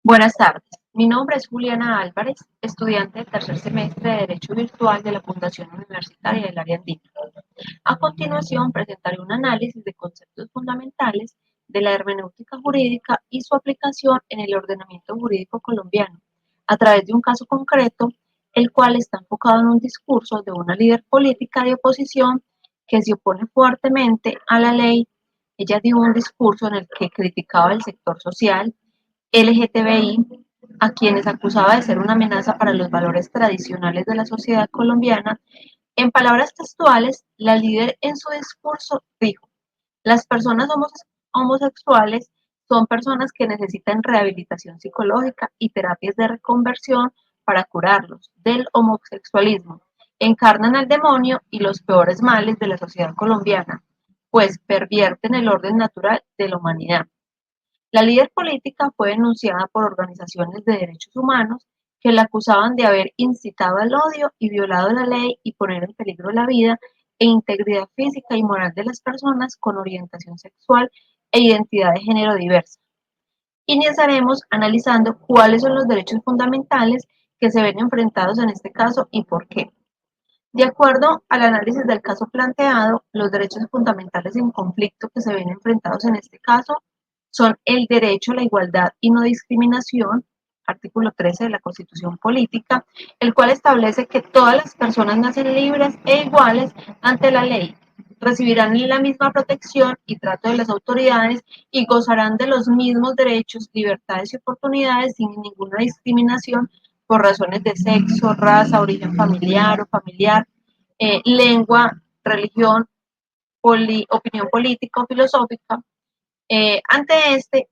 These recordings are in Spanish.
Buenas tardes, mi nombre es Juliana Álvarez, estudiante del tercer semestre de Derecho Virtual de la Fundación Universitaria del Área Andina. A continuación presentaré un análisis de conceptos fundamentales de la hermenéutica jurídica y su aplicación en el ordenamiento jurídico colombiano, a través de un caso concreto, el cual está enfocado en un discurso de una líder política de oposición que se opone fuertemente a la ley. Ella dio un discurso en el que criticaba el sector social LGTBI, a quienes acusaba de ser una amenaza para los valores tradicionales de la sociedad colombiana. En palabras textuales, la líder en su discurso dijo: las personas homosexuales son personas que necesitan rehabilitación psicológica y terapias de reconversión para curarlos del homosexualismo. Encarnan al demonio y los peores males de la sociedad colombiana, pues pervierten el orden natural de la humanidad. La líder política fue denunciada por organizaciones de derechos humanos que la acusaban de haber incitado al odio y violado la ley y poner en peligro la vida e integridad física y moral de las personas con orientación sexual e identidad de género diversa. Iniciaremos analizando cuáles son los derechos fundamentales que se ven enfrentados en este caso y por qué. De acuerdo al análisis del caso planteado, los derechos fundamentales en conflicto que se ven enfrentados en este caso son el derecho a la igualdad y no discriminación, artículo 13 de la Constitución Política, el cual establece que todas las personas nacen libres e iguales ante la ley, recibirán la misma protección y trato de las autoridades y gozarán de los mismos derechos, libertades y oportunidades sin ninguna discriminación por razones de sexo, raza, origen familiar o familiar, lengua, religión, opinión política o filosófica. Ante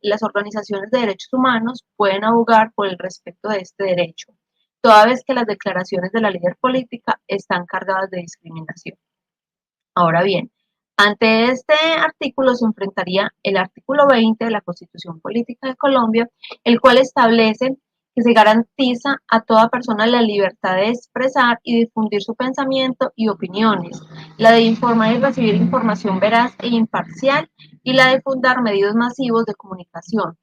las organizaciones de derechos humanos pueden abogar por el respeto de este derecho, toda vez que las declaraciones de la líder política están cargadas de discriminación. Ahora bien, ante este artículo se enfrentaría el artículo 20 de la Constitución Política de Colombia, el cual establece que se garantiza a toda persona la libertad de expresar y difundir su pensamiento y opiniones, la de informar y recibir información veraz e imparcial y la de fundar medios masivos de comunicación.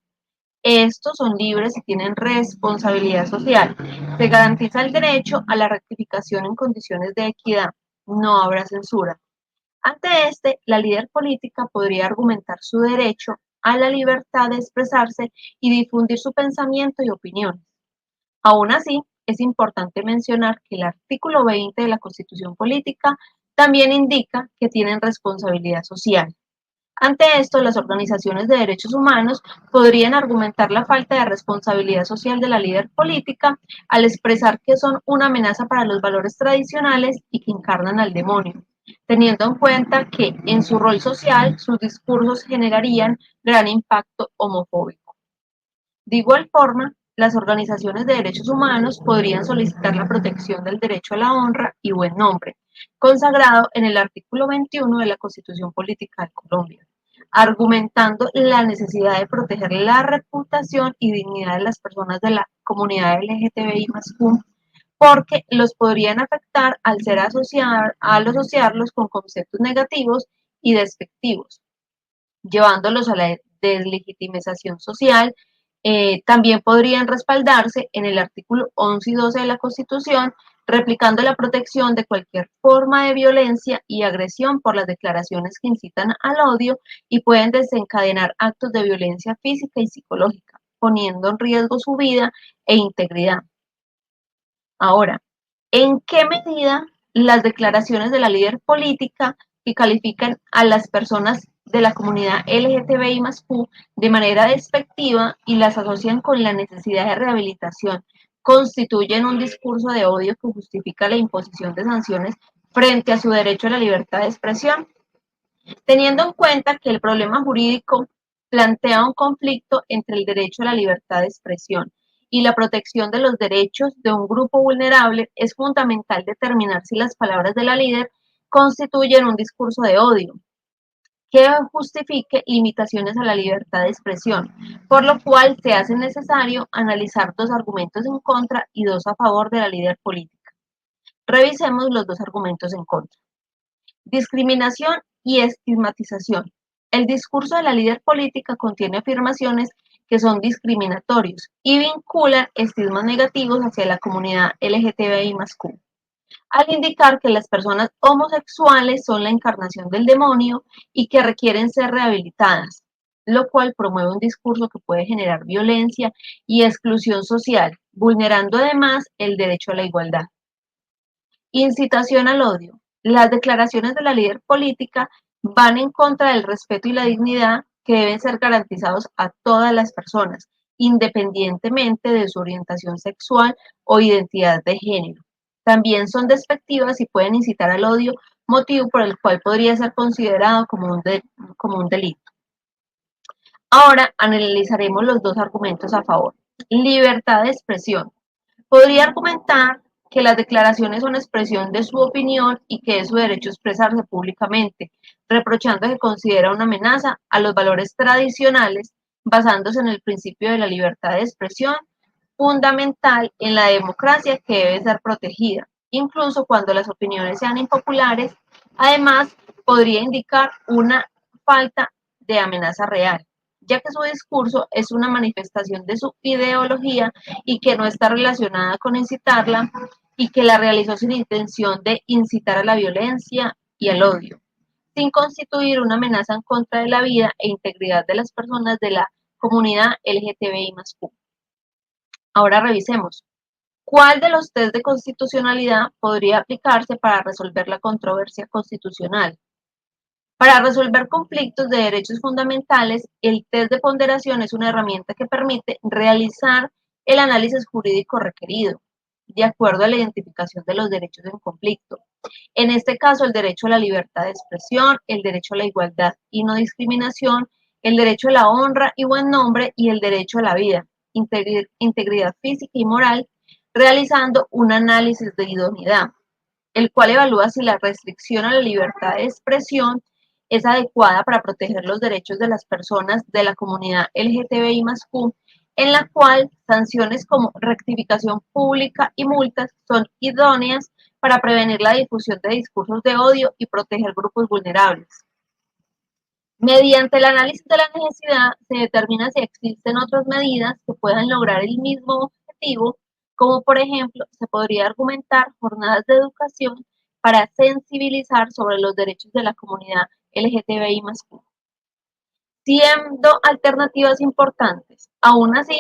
Estos son libres y tienen responsabilidad social. Se garantiza el derecho a la rectificación en condiciones de equidad. No habrá censura. Ante la líder política podría argumentar su derecho a la libertad de expresarse y difundir su pensamiento y opiniones. Aún así, es importante mencionar que el artículo 20 de la Constitución Política también indica que tienen responsabilidad social. Ante esto, las organizaciones de derechos humanos podrían argumentar la falta de responsabilidad social de la líder política al expresar que son una amenaza para los valores tradicionales y que encarnan al demonio, teniendo en cuenta que en su rol social sus discursos generarían gran impacto homofóbico. De igual forma, las organizaciones de derechos humanos podrían solicitar la protección del derecho a la honra y buen nombre, consagrado en el artículo 21 de la Constitución Política de Colombia, argumentando la necesidad de proteger la reputación y dignidad de las personas de la comunidad LGTBI+Q, porque los podrían afectar al asociarlos con conceptos negativos y despectivos, llevándolos a la deslegitimización social. También podrían respaldarse en el artículo 11 y 12 de la Constitución, replicando la protección de cualquier forma de violencia y agresión por las declaraciones que incitan al odio y pueden desencadenar actos de violencia física y psicológica, poniendo en riesgo su vida e integridad. Ahora, ¿en qué medida las declaraciones de la líder política que califican a las personas de la comunidad LGTBI+Q de manera despectiva y las asocian con la necesidad de rehabilitación constituyen un discurso de odio que justifica la imposición de sanciones frente a su derecho a la libertad de expresión? Teniendo en cuenta que el problema jurídico plantea un conflicto entre el derecho a la libertad de expresión y la protección de los derechos de un grupo vulnerable, es fundamental determinar si las palabras de la líder constituyen un discurso de odio que justifique limitaciones a la libertad de expresión, por lo cual se hace necesario analizar dos argumentos en contra y dos a favor de la líder política. Revisemos los dos argumentos en contra. Discriminación y estigmatización. El discurso de la líder política contiene afirmaciones que son discriminatorios y vinculan estigmas negativos hacia la comunidad LGTBI+Q, al indicar que las personas homosexuales son la encarnación del demonio y que requieren ser rehabilitadas, lo cual promueve un discurso que puede generar violencia y exclusión social, vulnerando además el derecho a la igualdad. Incitación al odio. Las declaraciones de la líder política van en contra del respeto y la dignidad que deben ser garantizados a todas las personas, independientemente de su orientación sexual o identidad de género. También son despectivas y pueden incitar al odio, motivo por el cual podría ser considerado como un delito. Ahora analizaremos los dos argumentos a favor. Libertad de expresión. Podría argumentar que las declaraciones son expresión de su opinión y que es su derecho expresarse públicamente, reprochando que considera una amenaza a los valores tradicionales, basándose en el principio de la libertad de expresión, fundamental en la democracia que debe ser protegida, incluso cuando las opiniones sean impopulares. Además, podría indicar una falta de amenaza real, ya que su discurso es una manifestación de su ideología y que no está relacionada con incitarla y que la realizó sin intención de incitar a la violencia y al odio, sin constituir una amenaza en contra de la vida e integridad de las personas de la comunidad LGTBI+Q. Ahora revisemos. ¿Cuál de los test de constitucionalidad podría aplicarse para resolver la controversia constitucional? Para resolver conflictos de derechos fundamentales, el test de ponderación es una herramienta que permite realizar el análisis jurídico requerido, de acuerdo a la identificación de los derechos en conflicto. En este caso, el derecho a la libertad de expresión, el derecho a la igualdad y no discriminación, el derecho a la honra y buen nombre y el derecho a la vida, integridad física y moral, realizando un análisis de idoneidad, el cual evalúa si la restricción a la libertad de expresión es adecuada para proteger los derechos de las personas de la comunidad LGTBI+Q, en la cual sanciones como rectificación pública y multas son idóneas para prevenir la difusión de discursos de odio y proteger grupos vulnerables. Mediante el análisis de la necesidad se determina si existen otras medidas que puedan lograr el mismo objetivo, como por ejemplo se podría argumentar jornadas de educación para sensibilizar sobre los derechos de la comunidad LGTBI+Q, siendo alternativas importantes. Aún así,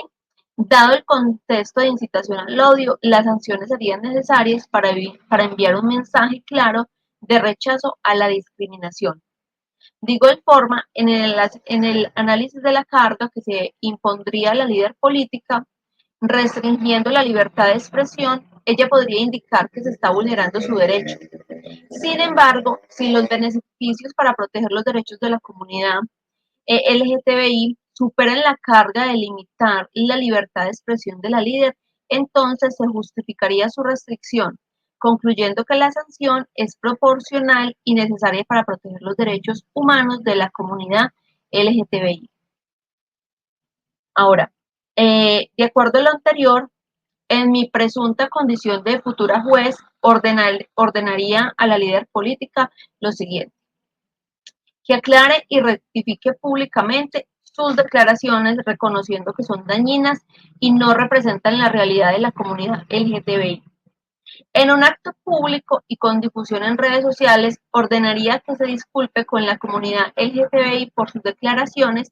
dado el contexto de incitación al odio, las sanciones serían necesarias para enviar un mensaje claro de rechazo a la discriminación. Digo en forma, en el análisis de la carga que se impondría a la líder política, restringiendo la libertad de expresión, ella podría indicar que se está vulnerando su derecho. Sin embargo, si los beneficios para proteger los derechos de la comunidad LGTBI superan la carga de limitar la libertad de expresión de la líder, entonces se justificaría su restricción, concluyendo que la sanción es proporcional y necesaria para proteger los derechos humanos de la comunidad LGTBI. Ahora, de acuerdo a lo anterior, en mi presunta condición de futura juez, ordenaría a la líder política lo siguiente: que aclare y rectifique públicamente sus declaraciones, reconociendo que son dañinas y no representan la realidad de la comunidad LGTBI. En un acto público y con difusión en redes sociales, ordenaría que se disculpe con la comunidad LGTBI por sus declaraciones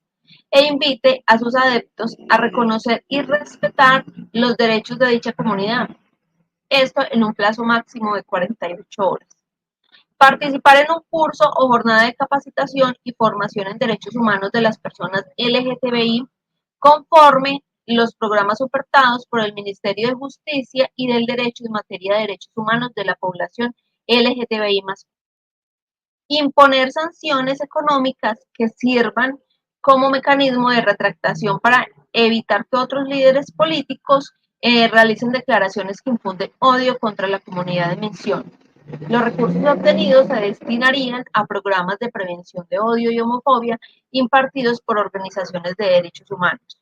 e invite a sus adeptos a reconocer y respetar los derechos de dicha comunidad. Esto en un plazo máximo de 48 horas. Participar en un curso o jornada de capacitación y formación en derechos humanos de las personas LGTBI conforme los programas ofertados por el Ministerio de Justicia y del Derecho en materia de derechos humanos de la población LGTBI+. Imponer sanciones económicas que sirvan como mecanismo de retractación para evitar que otros líderes políticos realicen declaraciones que infunden odio contra la comunidad de mención. Los recursos obtenidos se destinarían a programas de prevención de odio y homofobia impartidos por organizaciones de derechos humanos.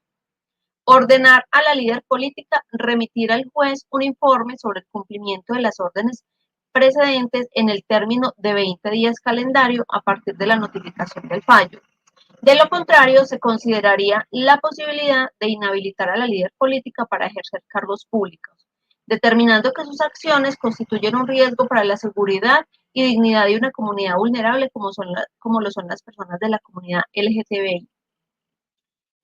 Ordenar a la líder política remitir al juez un informe sobre el cumplimiento de las órdenes precedentes en el término de 20 días calendario a partir de la notificación del fallo. De lo contrario, se consideraría la posibilidad de inhabilitar a la líder política para ejercer cargos públicos, determinando que sus acciones constituyen un riesgo para la seguridad y dignidad de una comunidad vulnerable como lo son las personas de la comunidad LGTBI.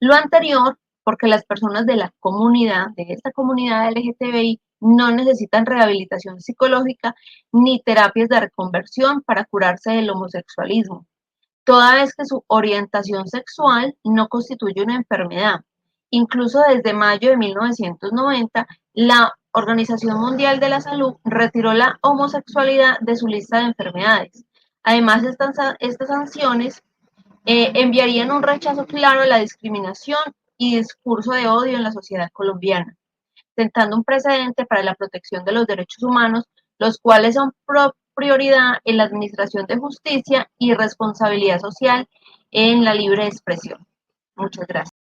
Lo anterior, porque las personas de esta comunidad LGTBI, no necesitan rehabilitación psicológica ni terapias de reconversión para curarse del homosexualismo, toda vez que su orientación sexual no constituye una enfermedad. Incluso desde mayo de 1990, la Organización Mundial de la Salud retiró la homosexualidad de su lista de enfermedades. Además, estas sanciones enviarían un rechazo claro a la discriminación y discurso de odio en la sociedad colombiana, sentando un precedente para la protección de los derechos humanos, los cuales son prioridad en la administración de justicia y responsabilidad social en la libre expresión. Muchas gracias.